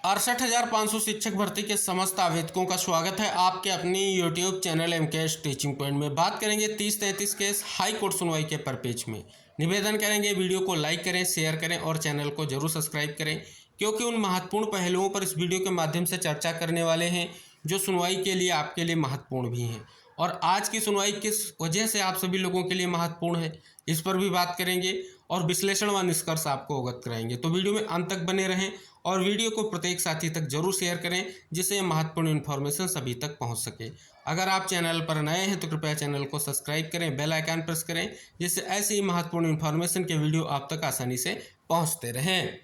68,500 शिक्षक भर्ती के समस्त आवेदकों का स्वागत है आपके अपनी YouTube channel MKS teaching point में। बात करेंगे 30-33 केस हाई कोर्ट सुनवाई के परपेज में। निवेदन करेंगे वीडियो को लाइक करें, शेयर करें और चैनल को जरूर सब्सक्राइब करें, क्योंकि उन महत्वपूर्ण पहलुओं पर इस वीडियो के माध्यम से चर्चा करने वाले हैं जो सुनवाई के लिए आपके लिए महत्वपूर्ण भी हैं। और आज की सुनवाई किस वजह से आप सभी लोगों के लिए महत्वपूर्ण है, इस पर भी बात करेंगे और विश्लेषण व निष्कर्ष आपको अवगत कराएंगे। तो वीडियो में अंत तक बने रहें और वीडियो को प्रत्येक साथी तक जरूर शेयर करें, जिससे महत्वपूर्ण इन्फॉर्मेशन सभी तक पहुंच सके। अगर आप चैनल पर नए हैं तो कृपया चैनल को सब्सक्राइब करें, बेल आइकन प्रेस करें, जिससे ऐसी महत्वपूर्ण इन्फॉर्मेशन के वीडियो आप तक आसानी से पहुंचते रहें।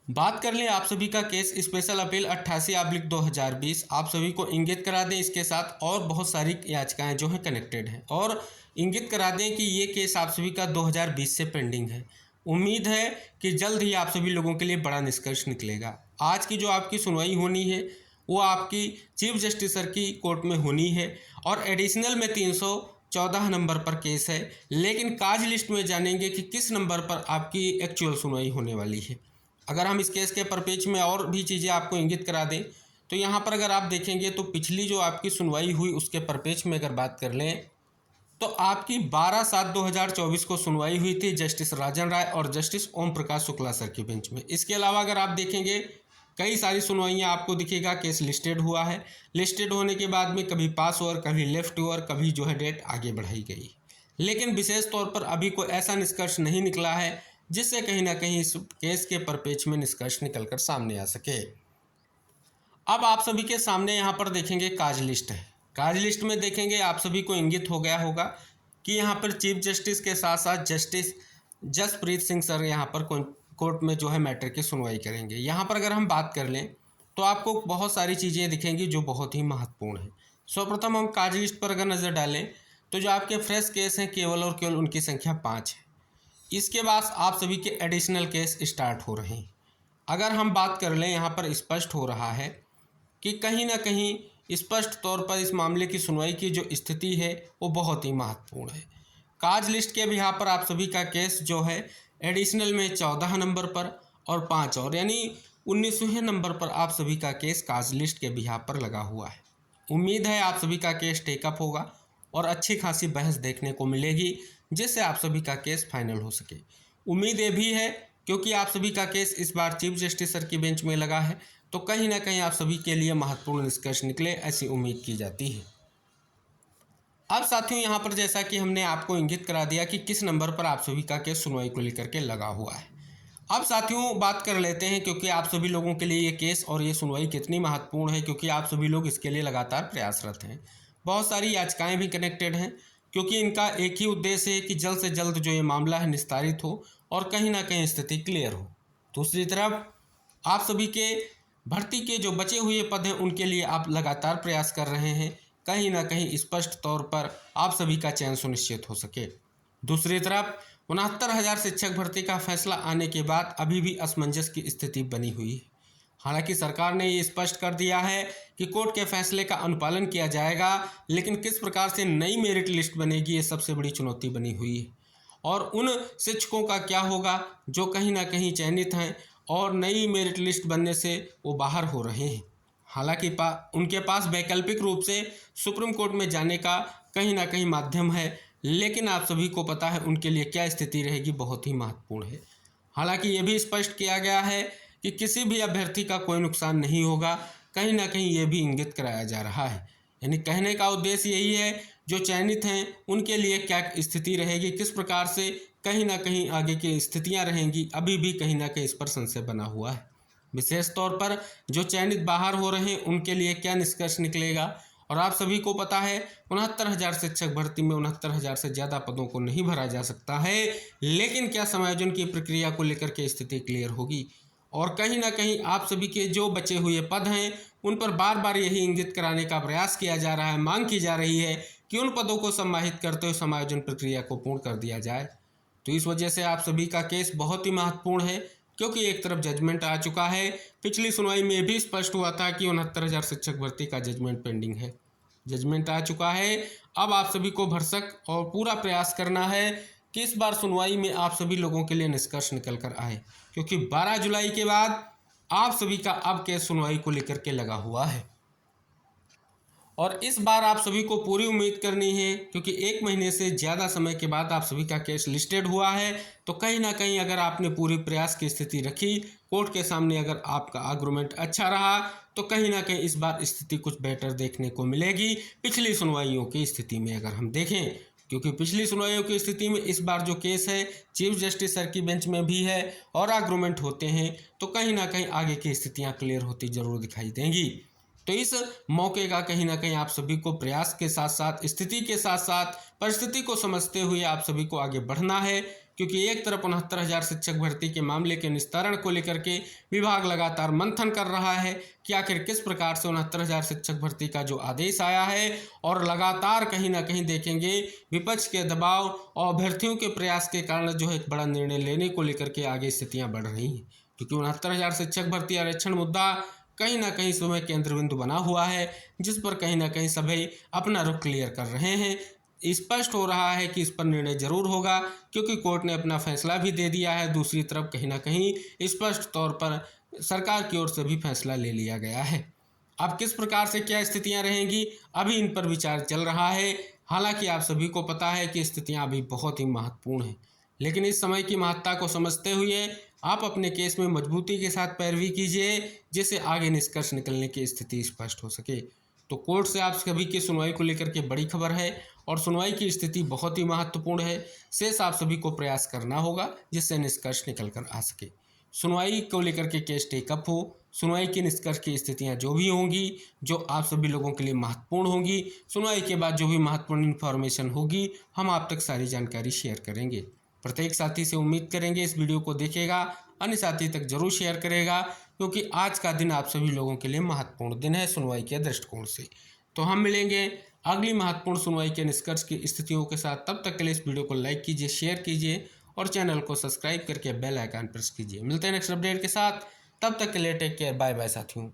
बात कर लें आप सभी का केस स्पेशल अपील 88/2020। आप सभी को इंगित करा दें, इसके साथ और बहुत सारी याचिकाएं जो हैं कनेक्टेड हैं, और इंगित करा दें कि ये केस आप सभी का 2020 से पेंडिंग है। उम्मीद है कि जल्द ही आप सभी लोगों के लिए बड़ा निष्कर्ष निकलेगा। आज की जो आपकी सुनवाई होनी है वो आपकी चीफ जस्टिस सर की कोर्ट में होनी है और एडिशनल में 314 नंबर पर केस है। लेकिन काज लिस्ट में जानेंगे कि किस नंबर पर आपकी एक्चुअल सुनवाई होने वाली है। अगर हम इस केस के परपेज में और भी चीज़ें आपको इंगित करा दें तो यहाँ पर अगर आप देखेंगे तो पिछली जो आपकी सुनवाई हुई उसके परपेज में अगर बात कर लें तो आपकी 12/7/2024 को सुनवाई हुई थी जस्टिस राजन राय और जस्टिस ओम प्रकाश शुक्ला सर की बेंच में। इसके अलावा अगर आप देखेंगे कई सारी सुनवाइयाँ आपको दिखेगा केस लिस्टेड हुआ है। लिस्टेड होने के बाद में कभी पास ओवर, कभी लेफ्ट ओवर, कभी जो है डेट आगे बढ़ाई गई। लेकिन विशेष तौर पर अभी कोई ऐसा निष्कर्ष नहीं निकला है जिससे कहीं ना कहीं इस केस के परपेज में निष्कर्ष निकलकर सामने आ सके। अब आप सभी के सामने यहाँ पर देखेंगे काज लिस्ट है। काज लिस्ट में देखेंगे आप सभी को इंगित हो गया होगा कि यहाँ पर चीफ जस्टिस के साथ साथ जस्टिस जसप्रीत सिंह सर यहाँ पर कोर्ट में जो है मैटर की सुनवाई करेंगे। यहाँ पर अगर हम बात कर लें तो आपको बहुत सारी चीज़ें दिखेंगी जो बहुत ही महत्वपूर्ण है। सर्वप्रथम हम काज लिस्ट पर अगर नज़र डालें तो जो आपके फ्रेश केस हैं केवल और केवल उनकी संख्या 5 है। इसके बाद आप सभी के एडिशनल केस स्टार्ट हो रहे हैं। अगर हम बात कर लें यहाँ पर स्पष्ट हो रहा है कि कहीं ना कहीं स्पष्ट तौर पर इस मामले की सुनवाई की जो स्थिति है वो बहुत ही महत्वपूर्ण है। काज लिस्ट के भी यहाँ पर आप सभी का केस जो है एडिशनल में 14 नंबर पर और 5 और यानी 19वें नंबर पर आप सभी का केस काज लिस्ट के भी यहाँ पर लगा हुआ है। उम्मीद है आप सभी का केस टेकअप होगा और अच्छी खासी बहस देखने को मिलेगी, जिससे आप सभी का केस फाइनल हो सके। उम्मीद ये भी है क्योंकि आप सभी का केस इस बार चीफ जस्टिस सर की बेंच में लगा है तो कहीं ना कहीं आप सभी के लिए महत्वपूर्ण निष्कर्ष निकले, ऐसी उम्मीद की जाती है। अब साथियों यहाँ पर जैसा कि हमने आपको इंगित करा दिया कि किस नंबर पर आप सभी का केस सुनवाई को लेकर के लगा हुआ है। अब साथियों बात कर लेते हैं क्योंकि आप सभी लोगों के लिए ये केस और ये सुनवाई कितनी महत्वपूर्ण है, क्योंकि आप सभी लोग इसके लिए लगातार प्रयासरत हैं। बहुत सारी याचिकाएं भी कनेक्टेड हैं क्योंकि इनका एक ही उद्देश्य है कि जल्द से जल्द जो ये मामला है निस्तारित हो और कहीं ना कहीं स्थिति क्लियर हो। दूसरी तरफ आप सभी के भर्ती के जो बचे हुए पद हैं उनके लिए आप लगातार प्रयास कर रहे हैं, कहीं ना कहीं स्पष्ट तौर पर आप सभी का चयन सुनिश्चित हो सके। दूसरी तरफ 69,000 शिक्षक भर्ती का फैसला आने के बाद अभी भी असमंजस की स्थिति बनी हुई है। हालांकि सरकार ने ये स्पष्ट कर दिया है कि कोर्ट के फैसले का अनुपालन किया जाएगा, लेकिन किस प्रकार से नई मेरिट लिस्ट बनेगी ये सबसे बड़ी चुनौती बनी हुई है। और उन शिक्षकों का क्या होगा जो कहीं ना कहीं चयनित हैं और नई मेरिट लिस्ट बनने से वो बाहर हो रहे हैं। हालांकि उनके पास वैकल्पिक रूप से सुप्रीम कोर्ट में जाने का कहीं ना कहीं माध्यम है, लेकिन आप सभी को पता है उनके लिए क्या स्थिति रहेगी बहुत ही महत्वपूर्ण है। हालांकि ये भी स्पष्ट किया गया है कि किसी भी अभ्यर्थी का कोई नुकसान नहीं होगा, कहीं ना कहीं ये भी इंगित कराया जा रहा है। यानी कहने का उद्देश्य यही है जो चयनित हैं उनके लिए क्या स्थिति रहेगी, किस प्रकार से कहीं ना कहीं आगे की स्थितियां रहेंगी, अभी भी कहीं ना कहीं इस पर संशय बना हुआ है। विशेष तौर पर जो चयनित बाहर हो रहे हैं उनके लिए क्या निष्कर्ष निकलेगा। और आप सभी को पता है 69,000 शिक्षक भर्ती में 69,000 से ज़्यादा पदों को नहीं भरा जा सकता है, लेकिन क्या समायोजन की प्रक्रिया को लेकर के स्थिति क्लियर होगी। और कहीं ना कहीं आप सभी के जो बचे हुए पद हैं उन पर बार बार यही इंगित कराने का प्रयास किया जा रहा है, मांग की जा रही है कि उन पदों को समाहित करते हुए समायोजन प्रक्रिया को पूर्ण कर दिया जाए। तो इस वजह से आप सभी का केस बहुत ही महत्वपूर्ण है, क्योंकि एक तरफ जजमेंट आ चुका है। पिछली सुनवाई में भी स्पष्ट हुआ था कि 69,000 शिक्षक भर्ती का जजमेंट पेंडिंग है। जजमेंट आ चुका है। अब आप सभी को भरसक और पूरा प्रयास करना है कि इस बार सुनवाई में आप सभी लोगों के लिए निष्कर्ष निकल कर आए, क्योंकि 12 जुलाई के बाद आप सभी का अब केस सुनवाई को लेकर के लगा हुआ है और इस बार आप सभी को पूरी उम्मीद करनी है, क्योंकि 1 महीने से ज़्यादा समय के बाद आप सभी का केस लिस्टेड हुआ है। तो कहीं ना कहीं अगर आपने पूरी प्रयास की स्थिति रखी, कोर्ट के सामने अगर आपका आर्गुमेंट अच्छा रहा, तो कहीं ना कहीं इस बार स्थिति कुछ बेटर देखने को मिलेगी पिछली सुनवाइयों की स्थिति में अगर हम देखें। क्योंकि पिछली सुनवाइयों की स्थिति में इस बार जो केस है चीफ जस्टिस सर की बेंच में भी है और आर्गुमेंट होते हैं, तो कहीं ना कहीं आगे की स्थितियां क्लियर होती जरूर दिखाई देंगी। तो इस मौके का कहीं ना कहीं आप सभी को प्रयास के साथ साथ, स्थिति के साथ साथ परिस्थिति को समझते हुए आप सभी को आगे बढ़ना है। क्योंकि एक तरफ 69,000 शिक्षक भर्ती के मामले के निस्तारण को लेकर के विभाग लगातार मंथन कर रहा है कि आखिर किस प्रकार से 69,000 शिक्षक भर्ती का जो आदेश आया है, और लगातार कहीं ना कहीं देखेंगे विपक्ष के दबाव और अभ्यर्थियों के प्रयास के कारण जो है एक बड़ा निर्णय लेने को लेकर के आगे स्थितियां बढ़ रही हैं। क्योंकि 69,000 शिक्षक भर्ती आरक्षण मुद्दा कहीं ना कहीं समय केंद्र बिंदु बना हुआ है, जिस पर कहीं ना कहीं सभी अपना रुख क्लियर कर रहे हैं। स्पष्ट हो रहा है कि इस पर निर्णय जरूर होगा, क्योंकि कोर्ट ने अपना फैसला भी दे दिया है। दूसरी तरफ कहीं ना कहीं स्पष्ट तौर पर सरकार की ओर से भी फैसला ले लिया गया है। अब किस प्रकार से क्या स्थितियां रहेंगी, अभी इन पर विचार चल रहा है। हालांकि आप सभी को पता है कि स्थितियां अभी बहुत ही महत्वपूर्ण हैं, लेकिन इस समय की महत्ता को समझते हुए आप अपने केस में मजबूती के साथ पैरवी कीजिए, जिससे आगे निष्कर्ष निकलने की स्थिति स्पष्ट हो सके। तो कोर्ट से आप सभी की सुनवाई को लेकर के बड़ी खबर है और सुनवाई की स्थिति बहुत ही महत्वपूर्ण है। शेष आप सभी को प्रयास करना होगा जिससे निष्कर्ष निकल कर आ सके। सुनवाई को लेकर के केस टेकअप हो, सुनवाई के निष्कर्ष की स्थितियां जो भी होंगी, जो आप सभी लोगों के लिए महत्वपूर्ण होंगी, सुनवाई के बाद जो भी महत्वपूर्ण इन्फॉर्मेशन होगी, हम आप तक सारी जानकारी शेयर करेंगे। प्रत्येक साथी से उम्मीद करेंगे इस वीडियो को देखेगा, अन्य साथी तक जरूर शेयर करेगा, क्योंकि आज का दिन आप सभी लोगों के लिए महत्वपूर्ण दिन है सुनवाई के दृष्टिकोण से। तो हम मिलेंगे अगली महत्वपूर्ण सुनवाई के निष्कर्ष की स्थितियों के साथ। तब तक के लिए इस वीडियो को लाइक कीजिए, शेयर कीजिए और चैनल को सब्सक्राइब करके बेल आइकन प्रेस कीजिए। मिलते हैं नेक्स्ट अपडेट के साथ, तब तक के लिए टेक केयर, बाय बाय साथियों।